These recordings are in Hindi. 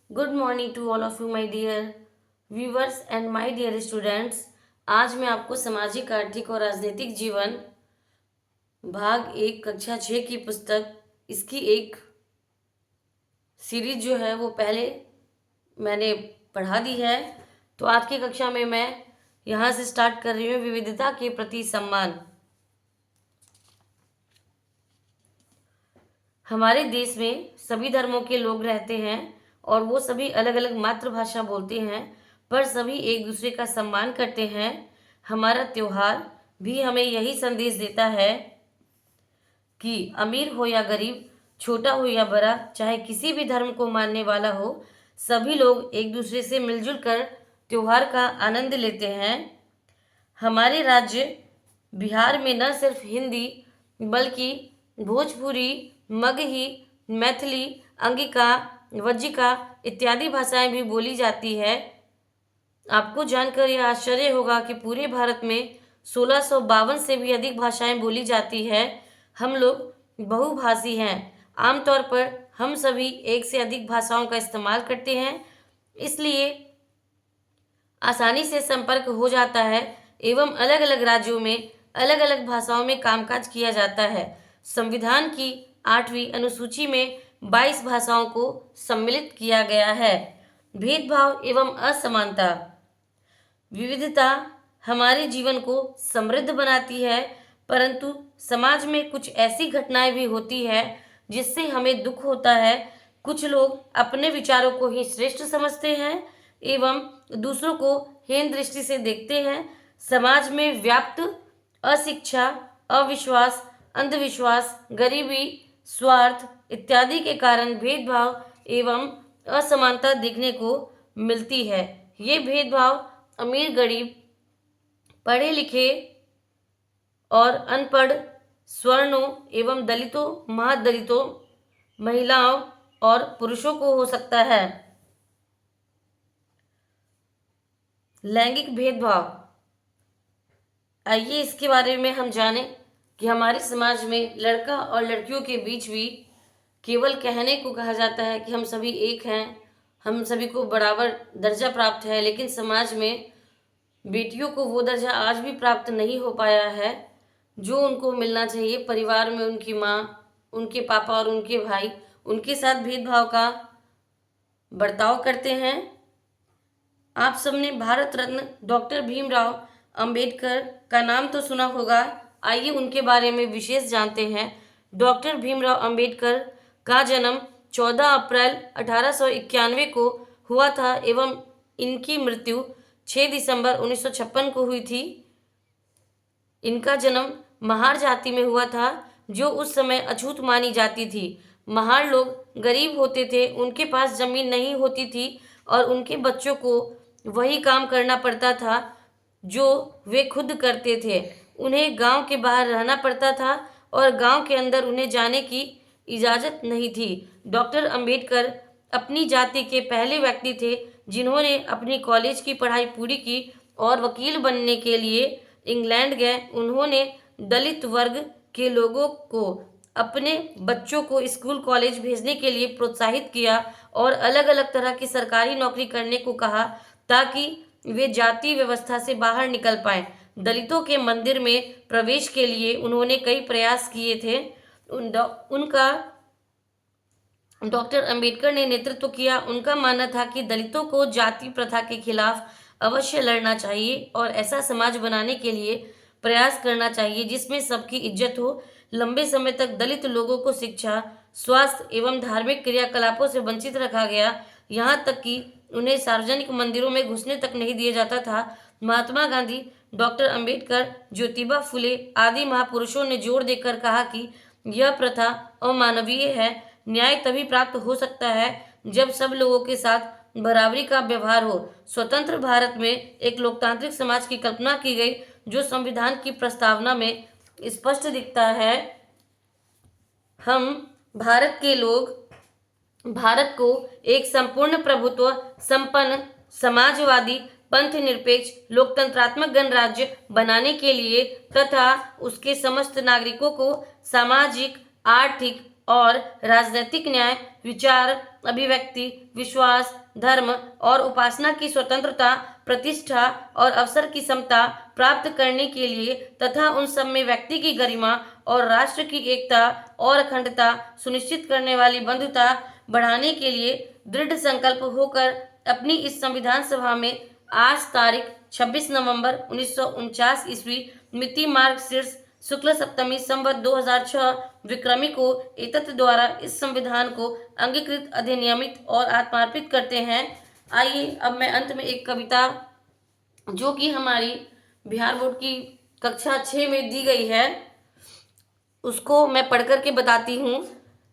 Good morning to all of you my dear viewers and my dear students. आज मैं आपको सामाजिक, आर्थिक और राजनीतिक जीवन भाग 1 कक्षा 6 की पुस्तक, इसकी एक सीरीज जो है वो पहले मैंने पढ़ा दी है। तो आज की कक्षा में मैं यहाँ से स्टार्ट कर रही हूँ, विविधता के प्रति सम्मान। हमारे देश में सभी धर्मों के लोग रहते हैं और वो सभी अलग अलग मातृभाषा बोलते हैं, पर सभी एक दूसरे का सम्मान करते हैं। हमारा त्योहार भी हमें यही संदेश देता है कि अमीर हो या गरीब, छोटा हो या बड़ा, चाहे किसी भी धर्म को मानने वाला हो, सभी लोग एक दूसरे से मिलजुल कर त्योहार का आनंद लेते हैं। हमारे राज्य बिहार में न सिर्फ हिंदी बल्कि भोजपुरी, मगही, मैथिली, अंगिका, वज्जिका इत्यादि भाषाएं भी बोली जाती है। आपको जानकर यह आश्चर्य होगा कि पूरे भारत में 1652 से भी अधिक भाषाएं बोली जाती है। हम लोग बहुभाषी हैं। आमतौर पर हम सभी एक से अधिक भाषाओं का इस्तेमाल करते हैं, इसलिए आसानी से संपर्क हो जाता है एवं अलग अलग राज्यों में अलग अलग भाषाओं में कामकाज किया जाता है। संविधान की 8वीं अनुसूची में 22 भाषाओं को सम्मिलित किया गया है। भेदभाव एवं असमानता। विविधता हमारे जीवन को समृद्ध बनाती है, परंतु समाज में कुछ ऐसी घटनाएं भी होती है जिससे हमें दुख होता है। कुछ लोग अपने विचारों को ही श्रेष्ठ समझते हैं एवं दूसरों को हीन दृष्टि से देखते हैं। समाज में व्याप्त अशिक्षा, अविश्वास, अंधविश्वास, गरीबी, स्वार्थ इत्यादि के कारण भेदभाव एवं असमानता देखने को मिलती है। ये भेदभाव अमीर गरीब, पढ़े लिखे और अनपढ़, स्वर्णों एवं दलितों, महादलितों, महिलाओं और पुरुषों को हो सकता है। लैंगिक भेदभाव। आइए इसके बारे में हम जानें कि हमारे समाज में लड़का और लड़कियों के बीच भी केवल कहने को कहा जाता है कि हम सभी एक हैं, हम सभी को बराबर दर्जा प्राप्त है, लेकिन समाज में बेटियों को वो दर्जा आज भी प्राप्त नहीं हो पाया है जो उनको मिलना चाहिए। परिवार में उनकी माँ, उनके पापा और उनके भाई उनके साथ भेदभाव का बर्ताव करते हैं। आप सबने भारत रत्न डॉक्टर भीमराव अंबेडकर का नाम तो सुना होगा। आइए उनके बारे में विशेष जानते हैं। डॉक्टर भीमराव अंबेडकर का जन्म 14 अप्रैल 1891 को हुआ था एवं इनकी मृत्यु 6 दिसंबर 1956 को हुई थी। इनका जन्म महार जाति में हुआ था, जो उस समय अछूत मानी जाती थी। महार लोग गरीब होते थे, उनके पास जमीन नहीं होती थी और उनके बच्चों को वही काम करना पड़ता था जो वे खुद करते थे। उन्हें गांव के बाहर रहना पड़ता था और गांव के अंदर उन्हें जाने की इजाज़त नहीं थी। डॉक्टर अंबेडकर अपनी जाति के पहले व्यक्ति थे जिन्होंने अपनी कॉलेज की पढ़ाई पूरी की और वकील बनने के लिए इंग्लैंड गए। उन्होंने दलित वर्ग के लोगों को अपने बच्चों को स्कूल कॉलेज भेजने के लिए प्रोत्साहित किया और अलग अलग तरह की सरकारी नौकरी करने को कहा ताकि वे जाति व्यवस्था से बाहर निकल पाएं। दलितों के मंदिर में प्रवेश के लिए उन्होंने कई प्रयास किए थे। उनका डॉक्टर अंबेडकर ने नेतृत्व किया। उनका मानना था कि दलितों को जाति प्रथा के खिलाफ अवश्य लड़ना चाहिए और ऐसा समाज बनाने के लिए प्रयास करना चाहिए जिसमें सबकी इज्जत हो। लंबे समय तक दलित लोगों को शिक्षा, स्वास्थ्य एवं धार्मिक क्रियाकलापों से वंचित रखा गया, यहाँ तक कि उन्हें सार्वजनिक मंदिरों में घुसने तक नहीं दिया जाता था। महात्मा गांधी, डॉक्टर अंबेडकर, ज्योतिबा फुले आदि महापुरुषों ने जोर देकर कहा कि यह प्रथा अमानवीय है। न्याय तभी प्राप्त हो सकता है जब सब लोगों के साथ बराबरी का व्यवहार हो। स्वतंत्र भारत में एक लोकतांत्रिक समाज की कल्पना की गई जो संविधान की प्रस्तावना में स्पष्ट दिखता है। हम भारत के लोग भारत को एक संपूर्ण प्रभुत्व संपन्न समाजवादी पंथ निरपेक्ष लोकतंत्रात्मक गणराज्य बनाने के लिए तथा उसके समस्त नागरिकों को सामाजिक, आर्थिक और राजनीतिक न्याय, विचार अभिव्यक्ति, विश्वास, धर्म और उपासना की स्वतंत्रता, प्रतिष्ठा और अवसर की समता प्राप्त करने के लिए तथा उन सब में व्यक्ति की गरिमा और राष्ट्र की एकता और अखंडता सुनिश्चित करने वाली बंधुता बढ़ाने के लिए दृढ़ संकल्प होकर अपनी इस संविधान सभा में आज तारीख 26 नवंबर 1949 ईस्वी मिति मार्गशीर्ष शुक्ल सप्तमी संवत 2006 विक्रमी को एतत् द्वारा इस संविधान को अंगीकृत, अधिनियमित और आत्मार्पित करते हैं। आइए अब मैं अंत में एक कविता जो कि हमारी बिहार बोर्ड की कक्षा 6 में दी गई है उसको मैं पढ़ कर के बताती हूँ।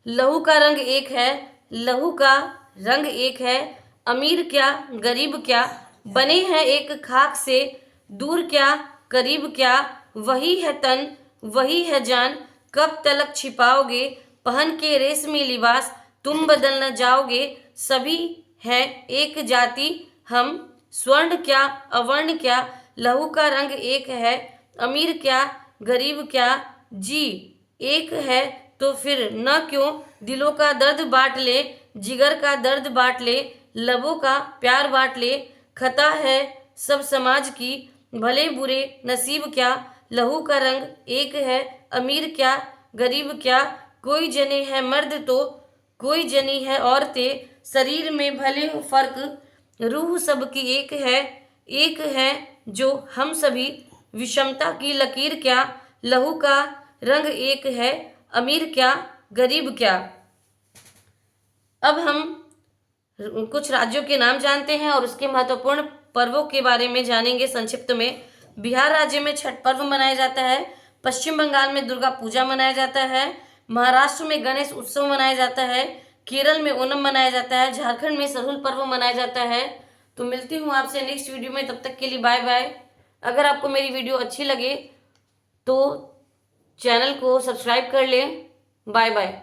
लहू का रंग एक है, लहू का रंग एक है, अमीर क्या गरीब क्या, बने हैं एक खाक से, दूर क्या करीब क्या, वही है तन वही है जान, कब तलक छिपाओगे, पहन के रेशमी लिबास तुम बदल न जाओगे, सभी है एक जाति हम, स्वर्ण क्या अवर्ण क्या, लहू का रंग एक है, अमीर क्या गरीब क्या, जी एक है तो फिर न क्यों दिलों का दर्द बांट ले, जिगर का दर्द बांट ले, लबों का प्यार बांट ले, खता है सब समाज की, भले बुरे नसीब क्या, लहू का रंग एक है, अमीर क्या गरीब क्या, कोई जने है मर्द तो कोई जनी है औरतें, शरीर में भले हो फर्क, रूह सबकी एक है जो हम सभी, विषमता की लकीर क्या, लहू का रंग एक है, अमीर क्या गरीब क्या। अब हम कुछ राज्यों के नाम जानते हैं और उसके महत्वपूर्ण पर्वों के बारे में जानेंगे संक्षिप्त में। बिहार राज्य में छठ पर्व मनाया जाता है, पश्चिम बंगाल में दुर्गा पूजा मनाया जाता है, महाराष्ट्र में गणेश उत्सव मनाया जाता है, केरल में ओणम मनाया जाता है, झारखंड में सरहुल पर्व मनाया जाता है। तो मिलती हूँ आपसे नेक्स्ट वीडियो में, तब तक के लिए बाय बाय। अगर आपको मेरी वीडियो अच्छी लगे तो चैनल को सब्सक्राइब कर लें। Bye bye.